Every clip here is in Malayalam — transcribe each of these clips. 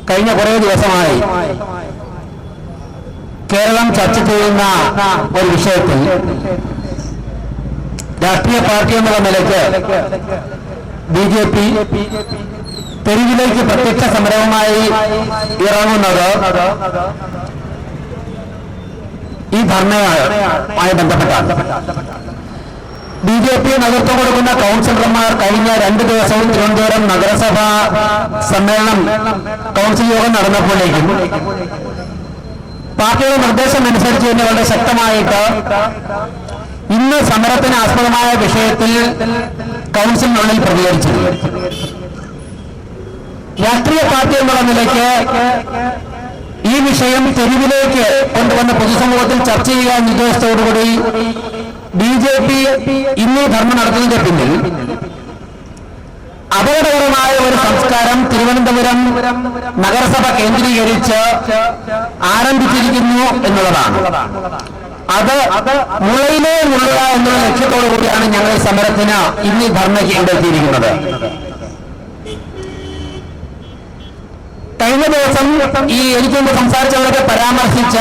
കഴിഞ്ഞ കുറേ ദിവസമായി കേരളം ചർച്ച ചെയ്യുന്ന ഒരു വിഷയത്തിൽ രാഷ്ട്രീയ പാർട്ടി എന്നുള്ള നിലയ്ക്ക് ബി.ജെ.പി. തെരുവിലേക്ക് പ്രത്യക്ഷ സമരവുമായി ഇറങ്ങുന്നത് ഈ ധർണയുമായി ബന്ധപ്പെട്ടാണ്. ബി.ജെ.പി. നേതൃത്വം കൊടുക്കുന്ന കൗൺസിലർമാർ കഴിഞ്ഞ 2 ദിവസവും തിരുവനന്തപുരം നഗരസഭാ സമ്മേളനം കൗൺസിൽ യോഗം നടന്നപ്പോഴേക്കും പാർട്ടിയുടെ നിർദ്ദേശം അനുസരിച്ച് തന്നെ വളരെ ശക്തമായിട്ട് ഇന്ന് സമരത്തിന് ആസ്പദമായ വിഷയത്തിൽ കൗൺസിലിനുള്ളിൽ പ്രതികരിച്ചു. രാഷ്ട്രീയ പാർട്ടി എന്നുള്ള നിലയ്ക്ക് ഈ വിഷയം തെരുവിലേക്ക് കൊണ്ടുവന്ന പൊതുസമൂഹത്തിൽ ചർച്ച ചെയ്യാൻ ഉദ്ദേശത്തോടുകൂടി ബി.ജെ.പി. ഇന്ന് ധർമ്മ നടത്തുന്നതിന്റെ പിന്നിൽ അപകടകരമായ ഒരു സംസ്കാരം തിരുവനന്തപുരം നഗരസഭ കേന്ദ്രീകരിച്ച് ആരംഭിച്ചിരിക്കുന്നു എന്നുള്ളതാണ്. അത് മുളയിലേ മുള്ളുക എന്നുള്ള ലക്ഷ്യത്തോടു കൂടിയാണ് ഞങ്ങൾ സമരത്തിന് ഇന്ന് ധർമ്മയ്ക്ക് എത്തിയിരിക്കുന്നത്. കഴിഞ്ഞ ദിവസം എനിക്കൊന്ന് സംസാരിച്ചവരൊക്കെ പരാമർശിച്ച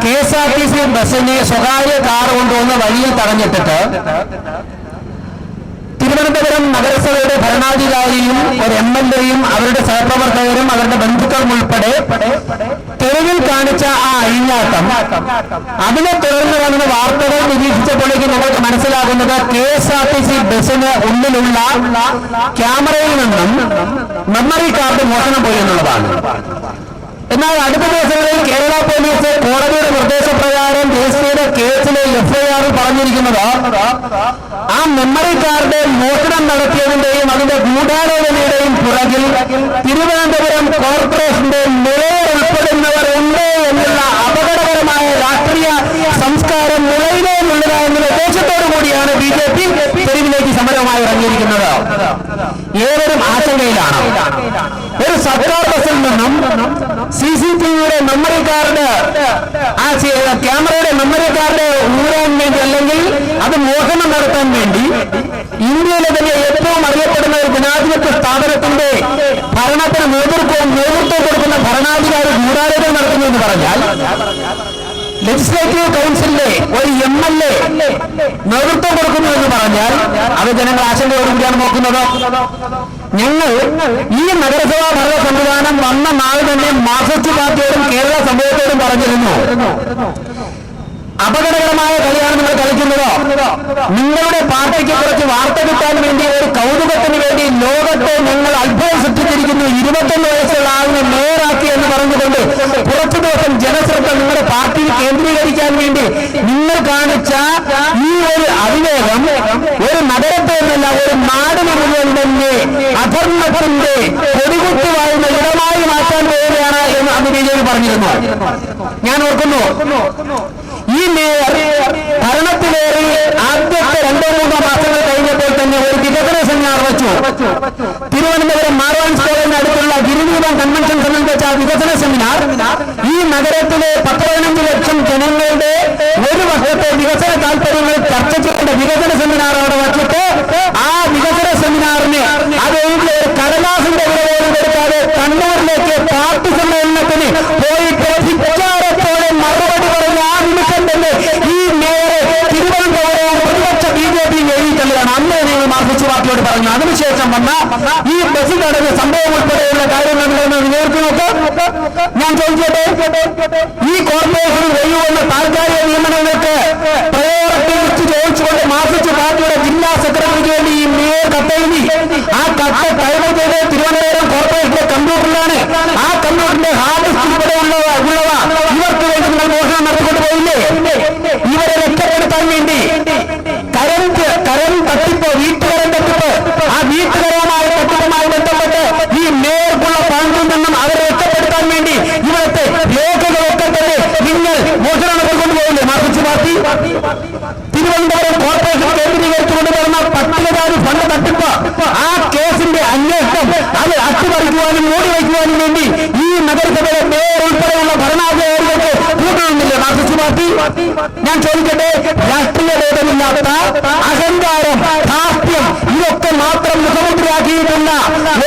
KSRTC ബസ്സിനെ സ്വകാര്യ കാർ കൊണ്ടുവന്ന് വഴിയിൽ തടഞ്ഞിട്ടിട്ട് തിരുവനന്തപുരം നഗരസഭയുടെ ഭരണാധികാരിയും ഒരു MLA-യും അവരുടെ സഹപ്രവർത്തകരും അവരുടെ ബന്ധുക്കളും ഉൾപ്പെടെ തെരുവിൽ കാണിച്ച ആ അഴിഞ്ഞാട്ടം, അതിനെ തുടർന്ന് വന്ന വാർത്തകൾ നിരീക്ഷിച്ചപ്പോഴേക്കും നമുക്ക് മനസ്സിലാകുന്നത് KSRTC ബസ്സിന് ഉള്ളിലുള്ള ക്യാമറയിൽ നിന്നും മെമ്മറി കാർഡ് മോഷണം പോയി എന്നുള്ളതാണ്. എന്നാൽ അടുത്ത ദിവസങ്ങളിൽ കേരള പോലീസ് കോടതിയുടെ നിർദ്ദേശപ്രകാരം രജിസ്റ്റർ കേസിലെ FIR പറഞ്ഞിരിക്കുന്നത് ആ മെമ്മറി കാർഡ് മോഷണം നടത്തിയതിന്റെയും അതിന്റെ ഗൂഢാലോചനയുടെയും പുറകിൽ തിരുവനന്തപുരം കോർപ്പറേഷന്റെ മേയർ ഉൾപ്പെടുന്നവർ ഉണ്ട് എന്നുള്ള അപകടകരമായ രാഷ്ട്രീയ സംസ്കാരം നിലവിലുള്ള എന്നുള്ള ഉദ്ദേശത്തോടു കൂടിയാണ് ബി.ജെ.പി. തെരുവിലേക്ക് സമരവുമായി ഇറങ്ങിയിരിക്കുന്നത്. ഏവരും ആശങ്കയിലാണ്. ഒരു സർക്കാർ ബസ്സിൽ നിന്നും CCTVയുടെ മെമ്മറി കാർഡ്, ആ ക്യാമറയുടെ മെമ്മറി കാർഡ് ഊരാൻ വേണ്ടി അല്ലെങ്കിൽ അത് മോഷണം നടത്താൻ വേണ്ടി ഇന്ത്യയിലെ തന്നെ ഏറ്റവും അറിയപ്പെടുന്ന ഒരു ജനാധിപത്യ സ്ഥാപനത്തിന്റെ ഭരണത്തിന് നേതൃത്വം കൊടുക്കുന്ന ഭരണാധികാരി ഗൂഢാലോചന നടത്തുന്നു എന്ന് പറഞ്ഞാൽ ലെജിസ്ലേറ്റീവ് കൗൺസിലിലെ ഒരു MLA നേതൃത്വം കൊടുക്കുന്നു എന്ന് പറഞ്ഞാൽ അത് ജനങ്ങൾ ആശങ്കയോടുകൂടിയാണ് നോക്കുന്നത്. ഞങ്ങൾ ഈ നഗരസഭാ ഭരണ സംവിധാനം വന്ന നാൾ തന്നെ മാർക്സിസ്റ്റ് പാർട്ടിയോടും കേരള സമൂഹത്തോടും പറഞ്ഞിരുന്നു, അപകടകരമായ കളിയാണ് നിങ്ങൾ കളിക്കുന്നത്. നിങ്ങളുടെ പാർട്ടിക്ക് കുറച്ച് വാർത്ത കിട്ടാൻ വേണ്ടി, ഒരു കൗതുകത്തിന് വേണ്ടി ലോകത്തെ ഞങ്ങൾ അത്ഭുതം സൃഷ്ടിച്ചിരിക്കുന്നു. 21 വയസ്സുള്ള ആളിനെ മേയറാക്കി എന്ന് പറഞ്ഞുകൊണ്ട് കുറച്ചു ദിവസം ജനശ്രദ്ധ നിങ്ങളുടെ പാർട്ടിയിൽ കേന്ദ്രീകരിക്കാൻ വേണ്ടി നിങ്ങൾ കാണിച്ച ഈ ഒരു അവിവേകം ഒരു നഗരത്തെ എന്നല്ല ഒരു നാടിന് മുഴുവൻ തന്നെ അധർമ്മത്തിന്റെ കൊടികുത്തി വാഴുന്ന ഇടമായി മാറ്റാൻ പോവുകയാണ് എന്ന് അന്ന് ബി.ജെ.പി. പറഞ്ഞിരുന്നു. ഞാൻ ഓർക്കുന്നു, ഈ മേയർ ഭരണത്തിലേറി ആദ്യത്തെ 2-3 മാസങ്ങൾ കഴിഞ്ഞപ്പോൾ തന്നെ ഒരു വികസന സെമിനാർ വെച്ചു. തിരുവനന്തപുരം മാർവാൻസ് കോളേജിന് അടുത്തുള്ള ഗിരിദീപം കൺവെൻഷൻ സെന്ററിൽ വെച്ച വികസന സെമിനാർ ഈ നഗരത്തിലെ 10-15 ലക്ഷം ജനങ്ങളുടെ ഒരു വർഷത്തെ വികസന താല്പര്യങ്ങൾ ചർച്ച ചെയ്യേണ്ട വികസന സെമിനാർ അവിടെ വച്ചിട്ട് ആ വികസന സെമിനാറിന് അത് ഒരു കടലാസിന്റെ വിലപോലും കൊടുക്കാതെ കണ്ണൂരിലേക്ക് പാർട്ടി സമ്മേളനത്തിന് പോയിട്ട് ധിക്കാരത്തോടെ മറുപടി പറഞ്ഞ ആ നിമിഷം തന്നെ ഈ മേയറെ തിരുവനന്തപുരം പ്രതിപക്ഷ ബി.ജെ.പി. എഴുതിത്തള്ളുകയാണ്. അന്ന് നിങ്ങൾ മാർക്സിസ്റ്റ് പാർട്ടിയോട് പറഞ്ഞു. അതിനുശേഷം വന്ന ഈ ബസ് നടന്ന സംഭവം ഉൾപ്പെടെയുള്ള കാര്യങ്ങൾ നേരിട്ട് നോക്ക്. ഞാൻ ചോദിച്ചോട്ടെ, ഈ കോർപ്പറേഷനിൽ ഒഴിവുള്ള താൽക്കാലിക നിയമനങ്ങൾക്ക് പ്രയോറിറ്റി ലിസ്റ്റ് ചോദിച്ചുകൊണ്ട് മാർക്സിസ്റ്റ് പാർട്ടിയുടെ ജില്ലാ സെക്രട്ടറിക്ക് വേണ്ടി ഈ മേയർ കത്തെഴുതി. ആ കത്ത് ടൈപ്പ് ചെയ്ത് തിരുവനന്തപുരം കോർപ്പറേഷന്റെ കമ്പ്യൂട്ടറിലാണ്. ആ കമ്പ്യൂട്ടറിന്റെ ഹാർഡ് ഡിസ്ക് ഇവിടെ ഉള്ളവ ഇവർക്ക് വേണ്ടി നിങ്ങൾ മോഷണം നടത്തിക്കൊണ്ട് പോയില്ലേ? ഇവരെ രക്ഷപ്പെടുത്താൻ വേണ്ടി കരം തട്ടിപ്പ്, വീട്ടുകരം തട്ടിപ്പ്, ആ വീട്ടുകരവുമായി തട്ടിപ്പുമായി ബന്ധപ്പെട്ട് ഈ മേയർക്കുള്ള പങ്കിൽ നിന്നും അവരെ രക്ഷപ്പെടുത്താൻ വേണ്ടി ഇവിടുത്തെ രേഖകളൊക്കെ തന്നെ നിങ്ങൾ മോഷണം നടത്തിക്കൊണ്ട് പോയില്ലേ മാർക്സിസ്റ്റ് പാർട്ടി? തിരുവനന്തപുരം കോർപ്പറേഷൻ കേന്ദ്രീകരിച്ചുകൊണ്ട് വരുന്ന പട്ടികജാതി ഫണ്ട് തട്ടിപ്പ്, ആ കേസിന്റെ അന്വേഷണം അത് അട്ടിമറിക്കുവാനും മൂടി വയ്ക്കുവാനും വേണ്ടി ഈ നഗരസഭയിലെ മേയർ ഉൾപ്പെടെയുള്ള ഭരണാധികാരികൾക്ക് കൂട്ടുന്നില്ലേ മാർക്സിസ്റ്റ് പാർട്ടി? ഞാൻ ചോദിക്കട്ടെ, രാഷ്ട്രീയ ഭേദമില്ലാത്ത അഹങ്കാരം, ധാർഷ്ട്യം ഇതൊക്കെ മാത്രം മുഖമുദ്രയാക്കിയിട്ടുള്ള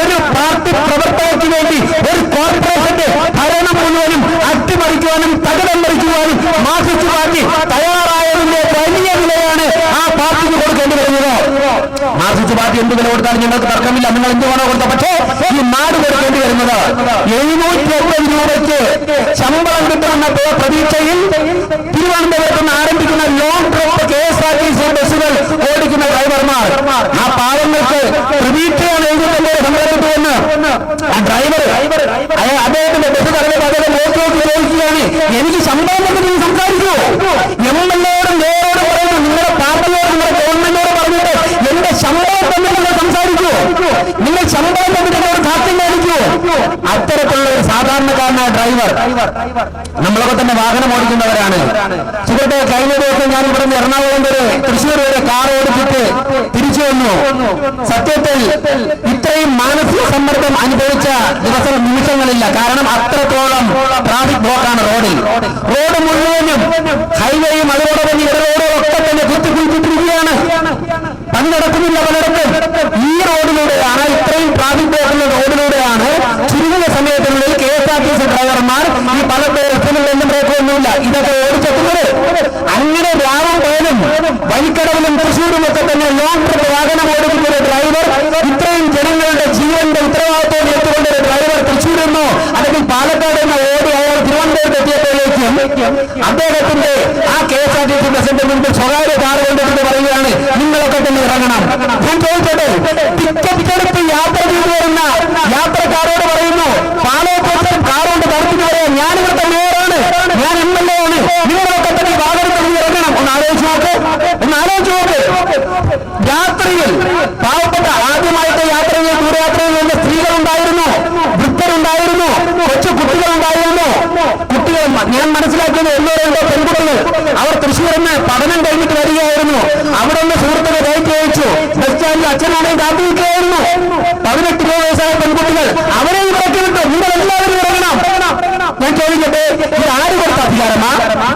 ഒരു പാർട്ടി പ്രവർത്തകർക്ക് വേണ്ടി ഒരു കോർപ്പറേഷന്റെ ഭരണം മുഴുവനും അട്ടിമറിക്കുവാനും തകിടം മറിക്കുവാനും മാർക്സിസ്റ്റ് പാർട്ടി തയ്യാറായതിന്റെ വലിയ വിലയാണ് ആ പാർട്ടിക്ക് കൊടുക്കേണ്ടി വരുന്നത്. മാർക്സിസ്റ്റ് പാർട്ടി എന്ത് വില കൊടുത്താലും ഞങ്ങൾക്ക് തർക്കമില്ല, നിങ്ങൾ എന്ത് വേണോ കൊടുത്ത. പക്ഷേ ഈ നാട് കൊടുക്കേണ്ടി വരുന്നത് 750 രൂപയ്ക്ക് ശമ്പളം കിട്ടുമെന്ന പ്രതീക്ഷയിൽ തിരുവനന്തപുരത്ത് നിന്ന് ആരംഭിക്കുന്ന ലോങ് ട്രിപ്പ് KSRTC ബസ്സുകൾ ഓടിക്കുന്ന ഡ്രൈവർമാർ, ആ പാവങ്ങൾക്ക് പ്രതീക്ഷയാണ് 750 ശമ്പളം കിട്ടുമെന്ന്. ആ ഡ്രൈവർ അദ്ദേഹത്തിന്റെ ബസ് തടവിൽ അദ്ദേഹം നോക്കി ചോദിക്കുകയാണ്, എനിക്ക് ശമ്പളം കൊണ്ട് നീ സംസാരിക്കുമോ? എംഎൽഎയോടും നേരോടും പറയുന്നു, നിങ്ങളുടെ പാർട്ടിയോട് നിങ്ങളുടെ ഗവൺമെന്റിനോട് പറഞ്ഞിട്ട് എന്റെ ശമ്പളം തമ്മിൽ നിങ്ങൾ സംസാരിക്കുമോ? നിങ്ങൾ ശമ്പളം തമ്മിൽ നിങ്ങളോട് സാക്ഷ്യം കാണിക്കുമോ? അത്തരത്തിലുള്ള ഒരു സാധാരണക്കാരനായ ഡ്രൈവർ. നമ്മളൊക്കെ തന്നെ വാഹനം ഓടിക്കുന്നവരാണ്. സുഹൃത്തെ, കഴിഞ്ഞ ദിവസം ഞാൻ ഇവിടെ നിന്ന് എറണാകുളം വരെ തൃശ്ശൂർ വരെ കാർ ഓടിച്ചിട്ട് തിരിച്ചു വന്നു. സത്യത്തിൽ ഇത്രയും മാനസിക സമ്മർദ്ദം അനുഭവിച്ച നിമിഷങ്ങളില്ല. കാരണം അത്രത്തോളം ട്രാഫിക് ബ്ലോക്കാണ് റോഡിൽ. റോഡ് മുഴുവനും ഹൈവേയും അതോടൊപ്പം ഇടറോഡും ഒക്കെ തന്നെ കുത്തിക്കുഴിച്ചിട്ടിരിക്കുകയാണ്. പണി നടക്കുന്നില്ല പലയിടത്തും. ഈ റോഡിലൂടെയാണ്, ഇത്രയും ട്രാഫിക് ബ്ലോക്കുള്ള റോഡിലൂടെയാണ് ചുരുങ്ങിയ സമയത്തിനുള്ളിൽ KSRTC ഡ്രൈവർമാർ ഈ പല ബസ്സുകളിലൊന്നും ബ്രേക്കൊന്നുമില്ല ഇതൊക്കെ ഓടിച്ചെത്തുന്നത്. അങ്ങനെ രാവും പോലും വഴിക്കടവിലും തൃശ്ശൂരും ഒക്കെ തന്നെ ലോങ് ട്രിപ്പ് വാഹനം ഓടിക്കുന്ന ഒരു ഡ്രൈവർ, ഇത്രയും ജനങ്ങളുടെ ജീവന്റെ ഉത്തരവാദിത്വം ഏറ്റുകൊണ്ട ഒരു ഡ്രൈവർ തൃശ്ശൂരിൽ നിന്നോ അല്ലെങ്കിൽ പാലക്കാട് നിന്നോ ഓടി അയാൾ തിരുവനന്തപുരത്ത് എത്തിയപ്പോഴേക്കും അദ്ദേഹത്തിന്റെ ആ KSRTC ബസിന്റെ മുൻപിൽ സ്വകാര്യ കാർ കൊണ്ടിട്ട് പറയുകയാണ്, നിങ്ങളൊക്കെ തന്നെ ഇറങ്ങണം. ഞാൻ ചോദിച്ചോട്ടെ, ടിക്കറ്റ് എടുത്ത് യാത്ര ചെയ്തു വരുന്ന യാത്രക്കാരോട് പറയുന്നു, പാലക്കാട് കാർ കൊണ്ട് നടത്തിട്ട് പറയാം, ഞാനിവിടുത്തെ മേയറാണ്, ഞാൻ MLA ആണ്, നിങ്ങളൊക്കെ തന്നെ വാഹനത്തിൽ ഇറങ്ങണം. ഒന്ന് ആലോചിച്ച് നോക്ക്. യാത്രയിൽ പാവപ്പെട്ട ആദ്യമായിട്ട് യാത്രയിൽ ദൂരയാത്രയിൽ വന്ന സ്ത്രീകളുണ്ടായിരുന്നു, വൃദ്ധരുണ്ടായിരുന്നു, കൊച്ചു കുട്ടികളുണ്ടായിരുന്നു. കുട്ടികൾ ഞാൻ മനസ്സിലാക്കിയത് 1-2 പെൺകുട്ടികൾ. അവർ തൃശ്ശൂരിൽ നിന്ന് പഠനം കഴിഞ്ഞിട്ട് വരികയായിരുന്നു. അവിടെ നിന്ന് സുഹൃത്തുക്കൾ കയറ്റി അയച്ചു. ബസ് സ്റ്റാൻഡിൽ അച്ഛനാണെങ്കിൽ കാത്തിരിക്കുകയായിരുന്നു. 18 വയസ്സായ പെൺകുട്ടികൾ. അവരെ ഇവിടേക്ക് വിട്ടു, നിങ്ങൾ എല്ലാവരും ഇറങ്ങണം. ഞാൻ ചോദിക്കട്ടെ, ഇത് ആര് കൊടുത്ത അധികാരമാ?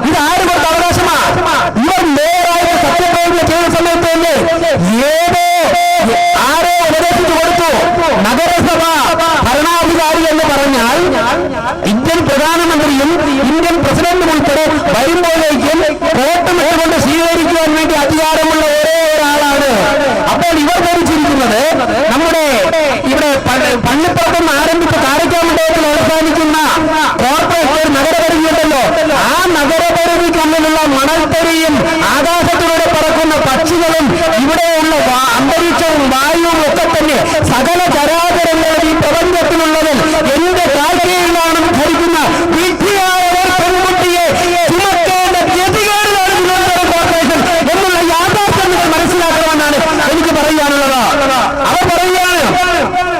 ഇത് ആര് കൊടുത്ത അവകാശമാ? ഇവർ നേരായിട്ട് സത്യപ്രതിജ്ഞ ചെയ്ത സമയത്ത് തന്നെ ആരോ ഉപദേശിച്ചു കൊടുത്തു. നഗരസഭ ഭരണാധികാരി എന്ന് പറഞ്ഞാൽ ഇന്ത്യൻ പ്രധാനമന്ത്രിയും ഇന്ത്യൻ പ്രസിഡന്റും ഉൾപ്പെടെ വരുമ്പോഴേക്കും വോട്ടുമിട്ടുകൊണ്ട് സ്വീകരിക്കുവാൻ വേണ്ടി അധികാരമുള്ള ഒരേ ഒരാളാണ്. അപ്പോൾ ഇവർ ഭരിച്ചിരിക്കുന്നത് നമ്മുടെ ഇവിടെ പള്ളിപ്പുറത്തുനിന്ന് ആരംഭിച്ച് കാരക്കാമണ്ഡലത്തിൽ അവസാനിക്കുന്ന കോർപ്പറേറ്റ് ഒരു നഗരപരിധിയുണ്ടല്ലോ. ആ നഗരപരിധിക്കുള്ളിലുള്ള മണൽത്തരിയും ആകാശത്തിലൂടെ പറക്കുന്ന പക്ഷികളും ഇവിടെയുള്ള അന്തരീക്ഷവും വായുവും ഒക്കെ തന്നെ സകല ചരാചരങ്ങളും ഈ പ്രപഞ്ചത്തിലുള്ളതിൽ എന്റെ കാഴ്ചയിലാണ് ധരിക്കുന്ന വിധിയായ പെൺകുട്ടിയെ ചുമക്കേണ്ട ഗതികേടിലാണ് തിരുവനന്തപുരം കോർപ്പറേഷൻ എന്നുള്ള യാഥാർത്ഥ്യം നിങ്ങൾ മനസ്സിലാക്കണമെന്നാണ് എനിക്ക് പറയാനുള്ളത്. അവർ പറയുകയാണ്,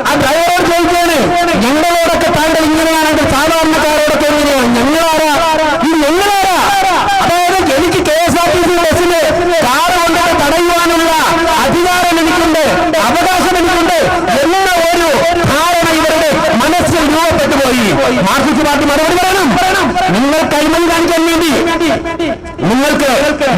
ആ ഡ്രൈവറോട് ചോദിക്കുകയാണ്, ഞങ്ങളോടൊക്കെ താങ്കൾ ഇങ്ങനെയാണെങ്കിൽ സാധാരണക്കാരോടൊക്കെ എങ്ങനെയാണ്? ഞങ്ങളാരാ? അതായത് എനിക്ക് KSRTC ബസ്സിന് കാർ കൊണ്ടിട്ട് തടയുവാനുള്ള അധികാരം എനിക്കുണ്ട്, അവകാശം എനിക്കുണ്ട് എന്ന ഒരു ധാരണ ഇവരുടെ മനസ്സിൽ രൂപപ്പെട്ടു പോയി. മാർക്സിസ്റ്റ് പാർട്ടി മറുപടി പറയണം. നിങ്ങൾ കൈമൽ കാണിക്കാൻ വേണ്ടി, നിങ്ങൾക്ക്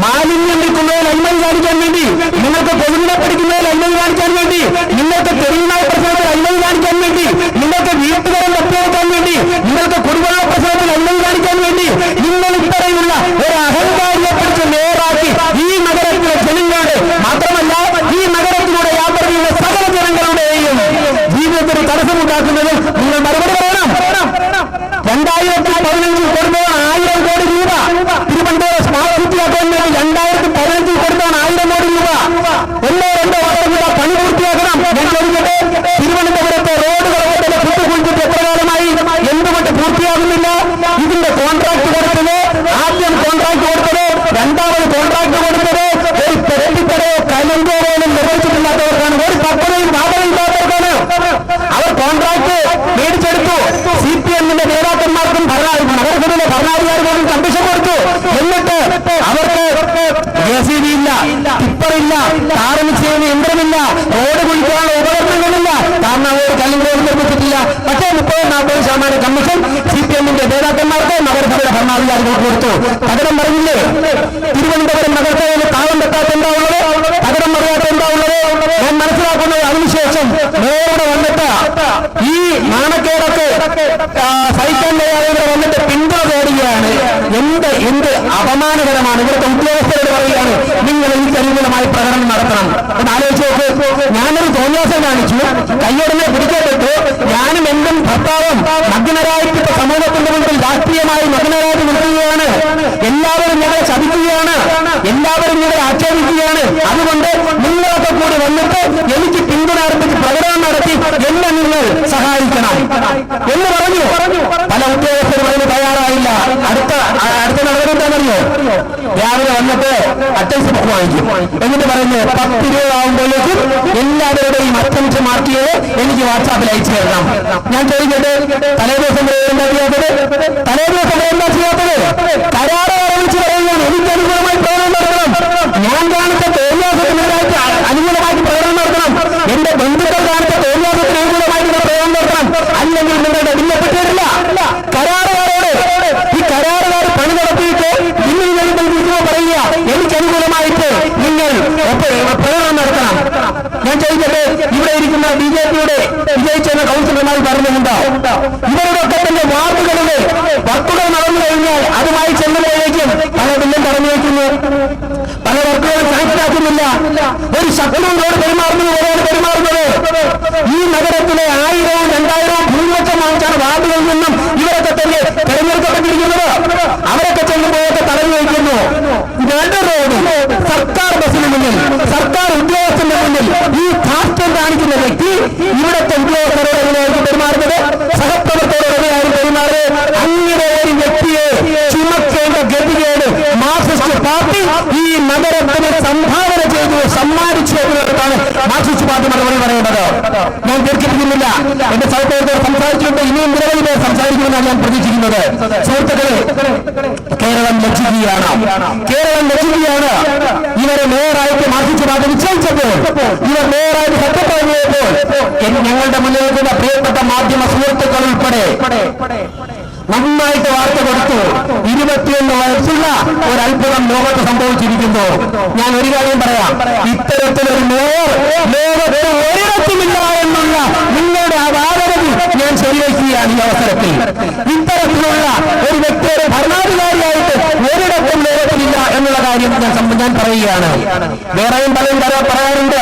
മാലിന്യം വിൽക്കുന്നതിൽ അഴിമതി കാണിക്കാൻ വേണ്ടി, നിങ്ങൾക്ക് പൊതുവിനെ പഠിക്കുന്നതിൽ അഴിമതി കാണിക്കാൻ വേണ്ടി, നിങ്ങൾക്ക് തെരുവുനായ പ്രശ്നത്തിൽ അഴിമതി കാണിക്കാൻ വേണ്ടി, നിങ്ങൾക്ക് വീട്ടുകാരെ തപ്പിയെടുക്കാൻ വേണ്ടി, നിങ്ങൾക്ക് കുടിവെള്ള പ്രശ്നത്തിൽ അഴിമതി കാണിക്കാൻ വേണ്ടി, നിങ്ങൾ ഇത്തരമുള്ള ഒരു അഹങ്കാരിയെ പിടിച്ച് നേരാക്കി ഈ നഗരത്തിലെ ജനങ്ങളുടെ മാത്രമല്ല ഈ നഗരത്തിലൂടെ യാത്ര ചെയ്യുന്ന സകല ജനങ്ങളുടെയും ജീവിതത്തിന് തടസ്സമുണ്ടാക്കുന്നതിൽ നിങ്ങൾ മറുപടി പറയണം. 2015 കൊടുത്തതാണ് 1000 കോടി രൂപ. തിരുവനന്തപുരം സ്മാർട്ട് സിറ്റി ആക്കാൻ വേണ്ടി 2015 കൊടുത്താണ് 1000 കോടി രൂപ. 1-2 വർഷം കൂടെ പണി പൂർത്തിയാക്കണം. ഞാൻ ചോദിക്കട്ടെ, തിരുവനന്തപുരത്തെ റോഡുകളെ കുത്തിക്കുഴിച്ചിട്ട് എത്ര കാലമായി? എന്തുകൊണ്ട് പൂർത്തിയാകുന്നില്ല? ഇതിന്റെ കോൺട്രാക്ട് കൊടുത്തത്, ആദ്യം കോൺട്രാക്ട് കൊടുത്തത്, രണ്ടാമത് കോൺട്രാക്ട് കൊടുത്തത് ഒരു പെട്ടിക്കടയോ കലങ്കോ പോലും നിർവഹിച്ചിട്ടില്ലാത്തവർക്കാണ്, ഒരു പദ്ധതിയും ഭാഗമില്ലാത്തവർക്കാണ്. അവർ കോൺട്രാക്ട് മേടിച്ചെടുത്തു. CPM-ന്റെ നേതാക്കന്മാർക്കും നഗരസഭയിലെ ഭരണാധികാരി പോലും കമ്മീഷൻ കൊടുത്തു. എന്നിട്ട് അവർക്ക് JCB ഇല്ല, ടിപ്പറില്ല, താരമിക്സ് ചെയ്യുന്ന യന്ത്രമില്ല, റോഡ് കുഴിക്കാനുള്ള ഉപകരണങ്ങളില്ല. കാരണം അവർ കല്ലിംഗ് റോഡ് നിർമ്മിച്ചിട്ടില്ല. പക്ഷേ 30-40% കമ്മീഷൻ CPM-ന്റെ നേതാക്കന്മാർക്ക് നഗരസഭയുടെ ഭരണാധികാരികൾക്ക് കൊടുത്തു. പകരം പറഞ്ഞില്ലേ, തിരുവനന്തപുരം നഗരസഭയിൽ താളം തെറ്റാത്ത എന്താ ഉള്ളത്? പകരം പറയാത്ത എന്താ ഉള്ളത്? ഞാൻ മനസ്സിലാക്കുന്നത് അതിനുശേഷം നേരെ വന്നിട്ട് ഈ നാണക്കേടൊക്കെ സഹിക്കാൻ കഴിയാതെ ഇവിടെ വന്നിട്ട് പിന്തുണ തേടുകയാണ്. എന്ത് അപമാനകരമാണ്. ഇവിടുത്തെ ഉദ്യോഗസ്ഥരോട് പറയുകയാണ്, നിങ്ങൾ എനിക്ക് അനുകൂലമായി പ്രകടനം നടത്തണം എന്ന് ആലോചിച്ച് നോക്ക്. ഞാനൊരു തോന്നിയാസം കാണിച്ചു, കയ്യോടനെ പിടിക്കപ്പെട്ടു. ഞാനും എന്നും ഭർത്താവും നഗ്നരായിട്ട് സമൂഹത്തിന്റെ മുമ്പിൽ രാഷ്ട്രീയമായി നഗ്നരായിട്ട് നിൽക്കുകയാണ്. എല്ലാവരും ഞങ്ങളെ ചതിക്കുകയാണ്, എല്ലാവരും ഞങ്ങളെ ആക്ഷേപിക്കുകയാണ്. അതുകൊണ്ട് നിങ്ങളൊക്കെ കൂടി വന്നിട്ട് എനിക്ക് പിന്തുണ അർപ്പിച്ച് പ്രകടനം നടത്തി എന്നെ നിങ്ങൾ സഹായിക്കണം എന്ന് പറഞ്ഞു. പല ഉദ്യോഗസ്ഥരും അതിന് തയ്യാറായില്ല. അടുത്ത നടപടി എന്താണെന്നറിയോ? രാവിലെ വന്നിട്ട് അറ്റൻസ് ബുക്ക് വാങ്ങിക്കും. എന്നിട്ട് പറയുന്നത് 10 രൂപ ആകുമ്പോഴേക്കും എല്ലാവരുടെയും അറ്റൻസ് മാർക്കിയത് എനിക്ക് വാട്സാപ്പിൽ അയച്ചു തരണം. ഞാൻ ചോദിക്കട്ടെ, തലേദിവസം എന്താ ചെയ്യാത്തത്? എന്താ ചെയ്യാത്തത്? കരാറ് ആരംഭിച്ച് പറയുകയാണ്, എനിക്ക് അനുകൂലമായി പ്രകടനം നടത്തണം. ഞാൻ കാണിച്ച തോന്നിയാസത്തിനെതിരായിട്ട് അനുകൂലമായിട്ട് പ്രകടനം നടത്തണം. എന്റെ ബന്ധുക്കൾ കാണിച്ച തോന്നിയാസത്തിന് അനുകൂലമായിട്ട് പ്രകടനം നടത്തണം. അല്ലെങ്കിൽ നിങ്ങളുടെ ബില്ലപ്പെട്ട് വരില്ല. കരാറുകാരോട് ഈ കരാറുകാർ പണി നടത്തിയിട്ട് നിങ്ങൾ പറയുക, എനിക്ക് അനുകൂലമായിട്ട് നിങ്ങൾ പ്രകടനം നടത്തണം. ഞാൻ ചോദിക്കട്ടെ, ഇവിടെ ഇരിക്കുന്ന BJP-യുടെ വിജയിച്ചെന്ന കൗൺസിലർമാർ പറഞ്ഞിട്ടുണ്ടോ? ഇവരുടെ ഒക്കെ തന്നെ വാർഡുകളിലെ വർക്കുകൾ നടന്നു കഴിഞ്ഞാൽ അതുമായി ചെല്ലുമ്പോഴേക്കും പല ബില്ലും തടഞ്ഞു വയ്ക്കുന്നു, പല വർക്കുകളും സാങ്ഷനാക്കുന്നില്ല. ഒരു ശത്രുവിനോട് പെരുമാറുന്നത് പോലെയാണ് പെരുമാറുന്നത്. ഈ നഗരത്തിലെ 1000-ഉം 2000-ഉം ഭൂരിപക്ഷം വാങ്ങിച്ചാണ് വാർഡുകളിൽ നിന്നും ഇവരൊക്കെ തന്നെ തെരഞ്ഞെടുക്കപ്പെട്ടിരിക്കുന്നത്. അവരൊക്കെ ചെല്ലുമ്പോഴൊക്കെ തടഞ്ഞു വയ്ക്കുന്നു. രണ്ട് റോഡ് സർക്കാർ ബസ്സിന് മുന്നിൽ, സർക്കാർ ഉദ്യോഗസ്ഥന്റെ മുന്നിൽ ഈ ധാർഷ്ട്യം കാണിക്കുന്ന വ്യക്തി ഇവിടുത്തെ ഉദ്യോഗസ്ഥരോട് എങ്ങനെയായിരിക്കും പെരുമാറുന്നത്? സഹപ്രവർത്തകരോട് എങ്ങനെയായിരിക്കും പെരുമാറുന്നത്? അങ്ങനെ ഒരു വ്യക്തിയെ ചുമക്കേണ്ട ഗതികേട് മാർക്സിസ്റ്റ് പാർട്ടി ഈ നഗരത്തിന് സംഭാവന ചെയ്തു, സമ്മാനിച്ചു എന്നതാണ് മാർക്സിസ്റ്റ് പാർട്ടി മറുപടി പറയേണ്ടത്. ഞാൻ ദീർഘിപ്പിക്കുന്നില്ല. എന്റെ സഹപ്രവർത്തകർ സംസാരിച്ചുകൊണ്ട് ഇനിയും നിരവധി പേർ സംസാരിക്കുമെന്നാണ് ഞാൻ പ്രതീക്ഷിക്കുന്നത്. സുഹൃത്തുക്കളെ, കേരളം ലജ്ജിക്കുകയാണ്. ഇവരെ മേയറായിട്ട് മാർക്സിസ്റ്റ് പാർട്ടി നിശ്ചയിച്ചപ്പോൾ, ഇവർ മേയറായിട്ട് സത്യപ്രതിജ്ഞയപ്പോൾ ഞങ്ങളുടെ മുന്നിൽ നിൽക്കുന്ന പ്രിയപ്പെട്ട മാധ്യമ സുഹൃത്തുക്കൾ ഉൾപ്പെടെ നന്നായിട്ട് വാർത്ത കൊടുത്തു. 21 വയസ്സുള്ള ഒരു അത്ഭുതം ലോകത്ത് സംഭവിച്ചിരിക്കുന്നു. ഞാൻ ഒരു കാര്യം പറയാം, ഇത്തരത്തിലൊരു മേയർ ലോകത്ത് ഒരിടത്തുമില്ല എന്നുള്ള നിങ്ങളുടെ ആ വാദഗതി ഞാൻ ശരിവയ്ക്കുകയാണ്. ഈ അവസരത്തിൽ ഇത്തരത്തിലുള്ള ഒരു വ്യക്തിയുടെ ഭരണാധികാരിയായിട്ട് ഒരിടത്തും ലോകത്തിലില്ല എന്നുള്ള കാര്യം ഞാൻ പറയുകയാണ്. വേറെയും പലരും പറയാറുണ്ട്,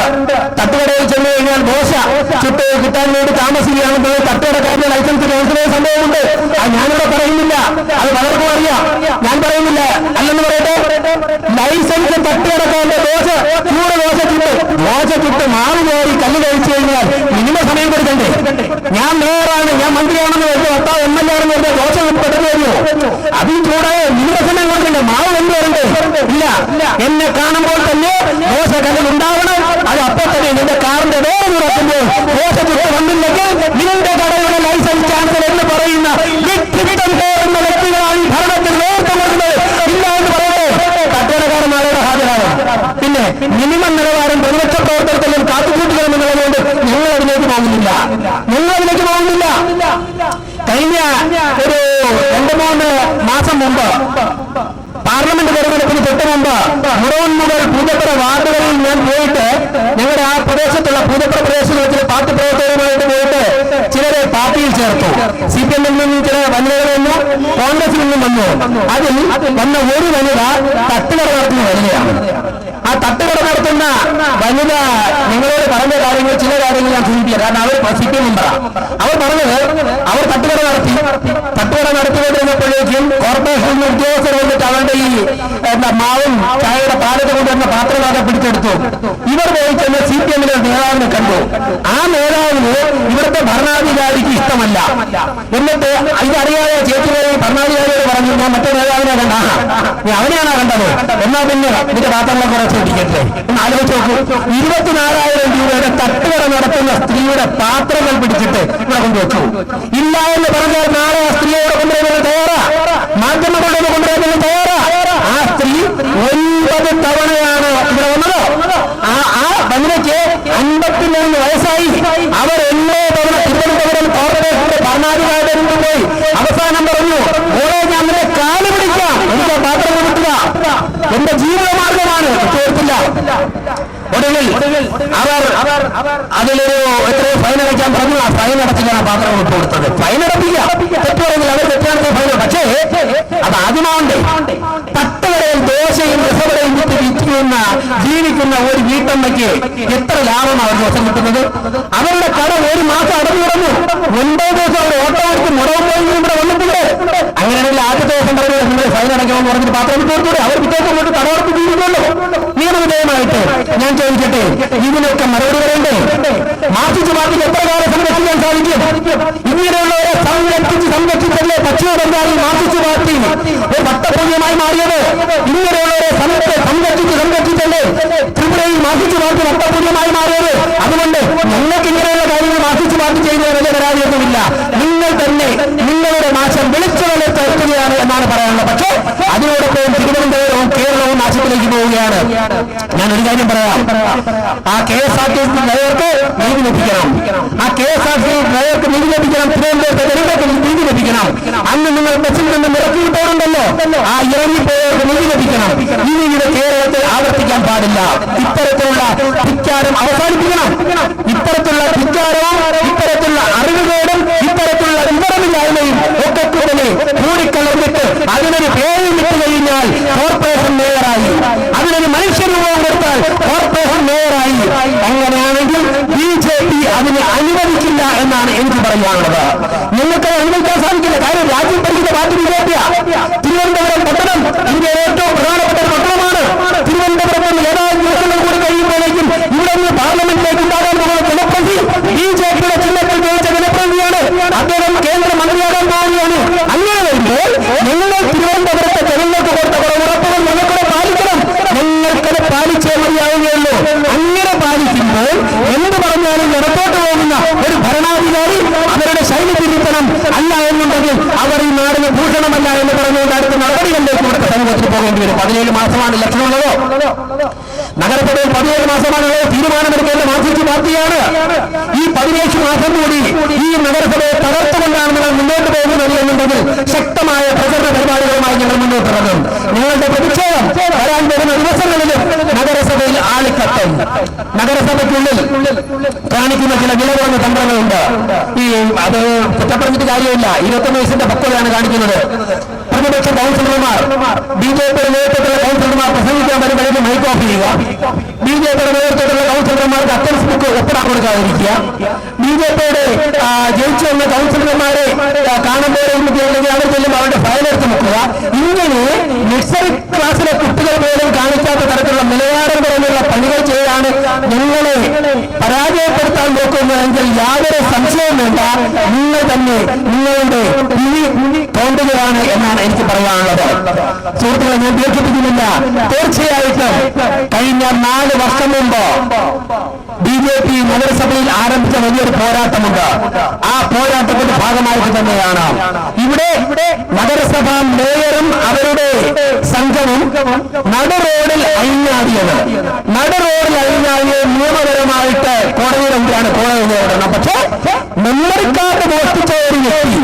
തട്ടുകടയിൽ ചെന്ന് കഴിഞ്ഞാൽ ദോശ ചുട്ട് കിട്ടാൻ വേണ്ടി താമസിക്കുകയാണെങ്കിൽ തട്ടുകടക്കാരുടെ ലൈസൻസ് ക്യാൻസൽ ചെയ്യുന്ന സംഭവമുണ്ട്. അത് ഞാനിവിടെ പറയുന്നില്ല, അത് പലർക്കും അറിയാം. ഞാൻ പറയുന്നില്ല, അല്ലെന്ന് പറയട്ടെ. ലൈസൻസ് തട്ടുകടക്കാരുടെ ദോശ ചുട്ട് മാറി കയറി കല്ല് കഴിച്ചു കഴിഞ്ഞാൽ മിനിമം സമയം കൊടുക്കണ്ടേ? ഞാൻ മേയറാണ്, ഞാൻ മന്ത്രിയാണെന്ന് വെച്ച് ഭർത്താവ് MLA ആണെന്ന് പറഞ്ഞാൽ ദോശ പെട്ടെന്ന് വരുമോ? അതിൽ ചൂടായ മിനിമം സമയം കൊടുക്കണ്ടേ? മാവ് എന്ന് വരണ്ടേ? ഇല്ല. എന്നെ കാണുമ്പോൾ തന്നെ ദോശ കല്ലിൽ ഉണ്ടാവണം. അത് അപ്പോൾ തന്നെ നിന്റെ കാറിന്റെ വേറെ തുറക്കുമ്പോൾ ദോശ ചുട്ട് വന്നില്ലെങ്കിൽ നിന്റെ കടയുടെ ലൈസൻസ് ക്യാൻസൽ എന്ന് പറയുന്ന എന്ന വ്യക്തികളാണ് ഈ ഭരണത്തിൽ നേതൃത്വം കൊടുക്കുന്നത്. ഇല്ല എന്ന് പറയട്ടെ, കട്ടടക്കാരന്മാരോട് ഹാജരാകും. പിന്നെ മിനിമം നിലവാരം പ്രതിപക്ഷ പ്രവർത്തനത്തിലും കാത്തുകൂട്ടുകയെന്നുള്ളതുകൊണ്ട് ഞങ്ങൾ അതിലേക്ക് പോകുന്നില്ല. കഴിഞ്ഞ ഒരു 2-3 മാസം മുമ്പ് പാർലമെന്റ് തെരഞ്ഞെടുപ്പിന് തൊട്ട് മുമ്പ് മുറവൻ മുതൽ പൂജപ്പുര വാർഡുകളിൽ ഞാൻ പോയിട്ട് ഞങ്ങളുടെ ആ പ്രദേശത്തുള്ള പൂജപ്പുര പ്രദേശത്തിൽ പാർട്ടി പ്രവർത്തകരുമായിട്ട് പോയിട്ട് ചിലരെ പാർട്ടിയിൽ ചേർത്തു. CPM-ൽ നിന്നും ചില വനിതകൾ വന്നു, കോൺഗ്രസിൽ നിന്നും വന്നു. അതിൽ വന്ന ഒരു വനിത തട്ടുകട നടത്തുന്ന വനിതയാണ്. ആ തട്ടുകട നടത്തുന്ന വനിത നിങ്ങളോട് പറഞ്ഞ കാര്യങ്ങൾ, ചില കാര്യങ്ങൾ ഞാൻ സൂചിപ്പിക്കാം. കാരണം അവർ CPM മെമ്പറാണ്. അവർ പറഞ്ഞത്, അവർ തട്ടുകട നടത്തിക്കൊണ്ടിരുന്നപ്പോഴേക്കും കോർപ്പറേഷൻ ഉദ്യോഗസ്ഥർ വന്നിട്ട് അവരുടെ ഈ മാവും ചായയുടെ പാലത്ത് കൊണ്ടുവരുന്ന പാത്രങ്ങളൊക്കെ പിടിച്ചെടുത്തു. ഇവർ പോയി ചെന്ന് CPM-ലെ നേതാവിനെ കണ്ടു. ആ നേതാവിന് ഇവിടുത്തെ ഭരണാധികാരിക്ക് ഇഷ്ടമല്ല. എന്നിട്ട് ഇതറിയാതെ ചേച്ചിമാരെ ഭരണാധികാരിയോട് പറഞ്ഞു, ഞാൻ മറ്റേ നേതാവിനെ കണ്ട, അവനെയാണോ കണ്ടത്? എന്നാ പിന്നെ ഇതിന്റെ പാത്രങ്ങളെ കുറച്ച് പിടിക്കട്ടെ എന്ന് ആലോചിച്ച് നോക്കൂ. 24,000 രൂപയുടെ തട്ടുകട നടത്തുന്ന സ്ത്രീയുടെ പാത്രങ്ങൾ പിടിച്ചിട്ട് ഇവിടെ കൊണ്ടുവച്ചു. ഇല്ല എന്ന് പറഞ്ഞാൽ നാളെ ആ സ്ത്രീയോട് കൊണ്ടുവരുന്നത് തയ്യാറാ, മാധ്യമങ്ങളുടെ കൊണ്ടുവരുന്നത് തയ്യാറാ. ആ സ്ത്രീ 9 തവണയാണ് ഇവിടെ വന്നത്. ആ വനിതയ്ക്ക് 53 വയസ്സായി. അവർ 8 തവണ തിരുവനന്തപുരം കോർപ്പറേഷന്റെ ഭരണാധികാരിയുടെ മുമ്പ് പോയി അവസാനം പറഞ്ഞു, ഓരോ ഞാൻ നിന്റെ കാല് പിടിക്കാം, എനിക്ക് പാത്രം കൊടുക്കുക, എന്റെ ജീവിതമാർഗമാണ്. ചോദിച്ചില്ല. ഒടുവിൽ അവർ അതിലൊരു എത്രയോ ഫൈൻ അടയ്ക്കാൻ പറഞ്ഞു. ആ ഫൈൻ അടച്ചിട്ടാണ് പാത്രം വിട്ടു കൊടുത്തത്. ഫൈൻ അടപ്പിക്കുക, അത് ആദ്യമാവണ്ടേ? തട്ടുകടയിൽ ദോശയും രസവടയും ജീവിക്കുന്ന ഒരു വീട്ടമ്മയ്ക്ക് എത്ര ലാഭമാണ് അവർ ദിവസം കിട്ടുന്നത്? അവരുടെ കട ഒരു മാസം അടഞ്ഞു കിടന്നു. 9 ദിവസം അവർ ഓട്ടോ എടുത്ത് മുടവും പോയി ഇവിടെ വന്നിട്ടുണ്ട്. അങ്ങനെയാണെങ്കിൽ ആദ്യത്തെ ദിവസം പറയുന്നത് നിങ്ങൾ ഫൈൻ അടയ്ക്കണമെന്ന് പറഞ്ഞിട്ട് പാത്രം വിട്ടു കൊടുത്തൂടെ? അവർ വിറ്റേക്ക് കൊണ്ട് കടവടത്ത് ജീവിക്കുമല്ലോ നിയമവിധേയമായിട്ട്. ഞാൻ ചോദിക്കട്ടെ, ഇതിനൊക്കെ മറുപടി പറയണ്ടേ? മാർക്സിസ്റ്റ് പാർട്ടിക്ക് എത്ര കാലം സംരക്ഷിക്കാൻ സാധിക്കും? ഇങ്ങനെയുള്ളവരെ സംരക്ഷിച്ചല്ലേ പശ്ചിമ ബംഗാളിൽ മാർക്സിസ്റ്റ് പാർട്ടി ഒരു വട്ടപൂജ്യമായി മാറിയത്? ഇങ്ങനെയുള്ളവരെ സംരക്ഷിച്ചല്ലേ ത്രിപുരയിൽ മാർക്സിസ്റ്റ് പാർട്ടി വട്ടപൂജ്യമായി മാറിയത്? അതുകൊണ്ട് ഞങ്ങൾക്ക് ഇങ്ങനെയുള്ള കാര്യങ്ങൾ മാർക്സിസ്റ്റ് പാർട്ടി ചെയ്യുന്നത് വലിയ പരാതിയൊന്നുമില്ല. നിങ്ങൾ തന്നെ നിങ്ങളുടെ നാശം വിളിച്ചുകൊടുത്ത് എത്തുകയാണ് എന്നാണ് പറയാനുള്ളത്. പക്ഷേ അതിനോടൊപ്പം തിരുവനന്തപുരവും കേരളവും നാശത്തിലേക്ക് പോവുകയാണ്. ഞാൻ ഒരു കാര്യം പറയാം. ആ KSRTC ഡ്രൈവർക്ക് നീതി ലഭിക്കണം. ആ KSRTC ഡ്രൈവർക്ക് നീതി ലഭിക്കണം. തിരുവനന്തപുരത്തെ ജനങ്ങൾക്ക് നീതി ലഭിക്കണം. അന്ന് നിങ്ങൾ ബസ്സിൽ നിന്ന് ഇറക്കിയിട്ടവരുണ്ടല്ലോ, ആ ഇറങ്ങിപ്പോയവർക്ക് നീതി ലഭിക്കണം. ഇനി ഇത് കേരളത്തിൽ ആവർത്തിക്കാൻ പാടില്ല. ഇത്തരത്തിലുള്ള ധിക്കാരം അവസാനിപ്പിക്കണം. ഇത്തരത്തിലുള്ള ധിക്കാരവും ഇത്തരത്തിലുള്ള അറിവുകേടും ഇത്തരത്തിലുള്ള വിവരമില്ലായ്മയും ഒക്കെ കൂടുതൽ കൂടിക്കലർന്നിട്ട് അതിനൊരു പേര് വിട്ടു കഴിഞ്ഞാൽ കോർപ്പറേഷൻ മേയറായി, അതിനൊരു മനുഷ്യരൂപം കൊടുത്താൽ കോർപ്പറേഷൻ മേയറായി. അങ്ങനെയാണെങ്കിൽ BJP അതിനെ അനുവദിക്കില്ല എന്നാണ് എനിക്ക് പറയാനുള്ളത്. നിങ്ങൾക്ക് അനുവദിക്കാൻ സാധിക്കില്ല. കാര്യം രാജ്യം ഭരിക്കുന്ന പാർട്ടി BJP. തിരുവനന്തപുരം പട്ടണം ഇന്ത്യയിലെ ഏറ്റവും പ്രധാനപ്പെട്ട ഒരു പട്ടണമാണ്. തിരുവനന്തപുരത്ത് ഏതാനും ദിവസങ്ങൾ കൂടി കഴിയുമ്പോഴേക്കും ഇവിടെ നിന്ന് പാർലമെന്റിലേക്ക് ഉണ്ടാകാൻ പോകുന്ന ജനപ്രതി BJPയുടെ ചിഹ്നത്തിൽ ജയിച്ച ജനപ്രതിയാണ്. അദ്ദേഹം കേന്ദ്രമന്ത്രിയാകാൻ പോവുകയാണ്. അങ്ങനെ വരുമ്പോൾ നിങ്ങൾ തിരുവനന്തപുരത്തെ ജനങ്ങൾക്ക് കൊടുത്ത ഉറപ്പുകൾ ഞങ്ങൾക്കൂടെ പാലിക്കണം. ഞങ്ങൾക്കത് പാലിച്ചേ മതിയാവുകയുള്ളൂ. അങ്ങനെ പാലിക്കുമ്പോൾ എന്ത് പറഞ്ഞാലും ഇടത്തോട്ട് പോകുന്ന ഒരു ഭരണാധികാരി അവരുടെ ശൈലി തിരുത്തണം. അല്ല എന്നുണ്ടെങ്കിൽ അവർ ഈ നാടിന് ഭൂഷണമല്ല എന്ന് പറഞ്ഞുകൊണ്ട് അടുത്ത നടപടികളിലേക്ക് ഇവിടുത്തെ സമൂഹത്തിൽ പോകേണ്ടി വരും. 17 മാസമാണ് ലക്ഷണമുള്ളതോ? നഗരസഭയിൽ 17 മാസമാണുള്ളത്. തീരുമാനമെടുക്കേണ്ട മാർക്സിസ്റ്റ് പാർട്ടിയാണ്. ഈ 17 മാസം കൂടി ഈ നഗരസഭയെ തകർത്തുകൊണ്ടാണ് നിങ്ങൾ മുന്നോട്ട് പോകുന്നത് എന്നുണ്ടെങ്കിൽ ശക്തമായ പ്രചരണ പരിപാടികളുമായി ഞങ്ങൾ മുന്നോട്ട് പോകും. നിങ്ങളുടെ പ്രതിഷേധം വരാൻ വരുന്ന ദിവസങ്ങളിലും നഗരസഭയിൽ ആളിക്കത്തും. നഗരസഭയ്ക്കുള്ളിൽ കാണിക്കുന്ന ചില വിലകുറഞ്ഞ തന്ത്രങ്ങളുണ്ട്. അത് കുറ്റപ്പെടുത്തിട്ട് കാര്യമില്ല. 21 വയസ്സിന്റെ പക്വതയാണ് കാണിക്കുന്നത്. പ്രതിപക്ഷ കൗൺസിലർമാർ BJPയുടെ നേതൃത്വത്തിലുള്ള കൗൺസിലർമാർ പ്രസംഗിക്കാൻ വരുമ്പോഴേക്ക് മൈക്ക് ഓഫ് ചെയ്യുക. BJPയുടെ നേതൃത്വത്തിലുള്ള കൗൺസിലർമാർക്ക് അറ്റൻഡൻസ് ബുക്ക് ഒപ്പിടാൻ കൊടുക്കാതിരിക്കുക. BJPയുടെ ജയിച്ചു വന്ന കൗൺസിലർമാരെ കാണുമ്പോഴേക്കും അവർ ചെല്ലുമ്പോൾ അവരുടെ ഫയലെടുത്ത് നോക്കുക. ഇങ്ങനെ നഴ്സറി ക്ലാസ്സിലെ കുട്ടികൾ പോലും കാണിക്കാത്ത തരത്തിലുള്ള നിലവാരം കുറഞ്ഞുള്ള പണികൾ ചെയ്താണ് ഞങ്ങളെ പരാജയപ്പെടുത്താൻ നോക്കുന്നതെങ്കിൽ യാതൊരു സംശയവും വേണ്ട, നിങ്ങൾ തന്നെ നിങ്ങളുടെ തോണ്ടുകയാണ് എന്നാണ് എനിക്ക് പറയാനുള്ളത്. സുഹൃത്തുക്കളെ, ഞാൻ ദീർഘിപ്പിക്കുന്നില്ല. തീർച്ചയായിട്ടും കഴിഞ്ഞ 4 വർഷം മുമ്പ് BJP നഗരസഭയിൽ ആരംഭിച്ച വലിയൊരു പോരാട്ടമുണ്ട്. ആ പോരാട്ടത്തിന്റെ ഭാഗമായിട്ട് തന്നെയാണ് ഇവിടെ നഗരസഭാ മേയറും അവരുടെ സംഘവും നടു റോഡിൽ അഴിഞ്ഞാടിയത്. നടു റോഡിൽ അഴിഞ്ഞാടിയത് നിയമപരമായിട്ട് കോടതിയുടെ മുമ്പിലാണ് കോടതി നേരിടണം. പക്ഷേ മെമ്മറി കാർഡ് മോഷ്ടിച്ച ഒരു വ്യക്തി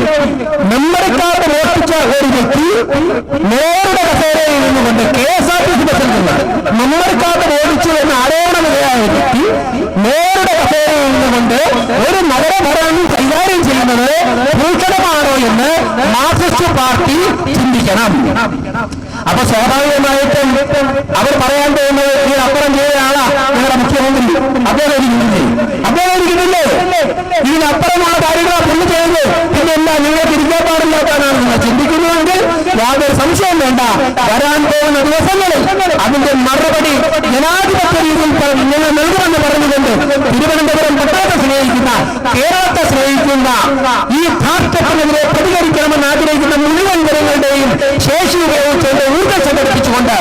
മേയറുടെ കസേരയിൽ നിന്നുകൊണ്ട് KSRTC ബസ്സിൽ നിന്ന് മെമ്മറി കാർഡ് മോഷ്ടിച്ചു എന്ന് ആരോപണമില്ലായ വ്യക്തി മേയറുടെ കസേരയിൽ നിന്നുകൊണ്ട് ഒരു നഗരഭരണം കൈകാര്യം ചെയ്യുന്നത് ഭൂഷണമാണോ എന്ന് മാർക്സിസ്റ്റ് പാർട്ടി ചിന്തിക്കണം. അപ്പൊ സ്വാഭാവികമായിട്ടും അവർ പറയാൻ പോകുന്നത് ഈ അപ്പുറം ചെയ്ത ആളാ നിങ്ങളുടെ മുഖ്യമന്ത്രി, അദ്ദേഹം ഇരിക്കുന്നില്ലേ? ഇതിനപ്പുറമുള്ള കാര്യങ്ങളാണ് പുള്ളി ചെയ്യുന്നത്. പിന്നെല്ലാം നിങ്ങൾക്ക് ഇരിക്കാൻ പാടില്ലാത്താനാണ് നിങ്ങൾ ചിന്തിക്കുന്നുവെങ്കിൽ യാതൊരു സംശയം വേണ്ട. വരാൻ പോകുന്ന ദിവസങ്ങളിൽ അതിന്റെ മറുപടി ജനാധിപത്യ രീതിയിൽ നിങ്ങൾ നൽകുമെന്ന് പറഞ്ഞുകൊണ്ട് തിരുവനന്തപുരം പട്ടണത്തെ സ്നേഹിക്കുന്ന, കേരളത്തെ സ്നേഹിക്കുന്ന, ഈ ധാർഷ്ട്യത്തിനെതിരെ പ്രതികരിക്കണമെന്ന് ആഗ്രഹിക്കുന്ന മുഴുവൻ ജനങ്ങളുടെയും ശേഷി ഉപയോഗിച്ചുകൊണ്ട് ഊർജ്ജം സംഘടിപ്പിച്ചുകൊണ്ട്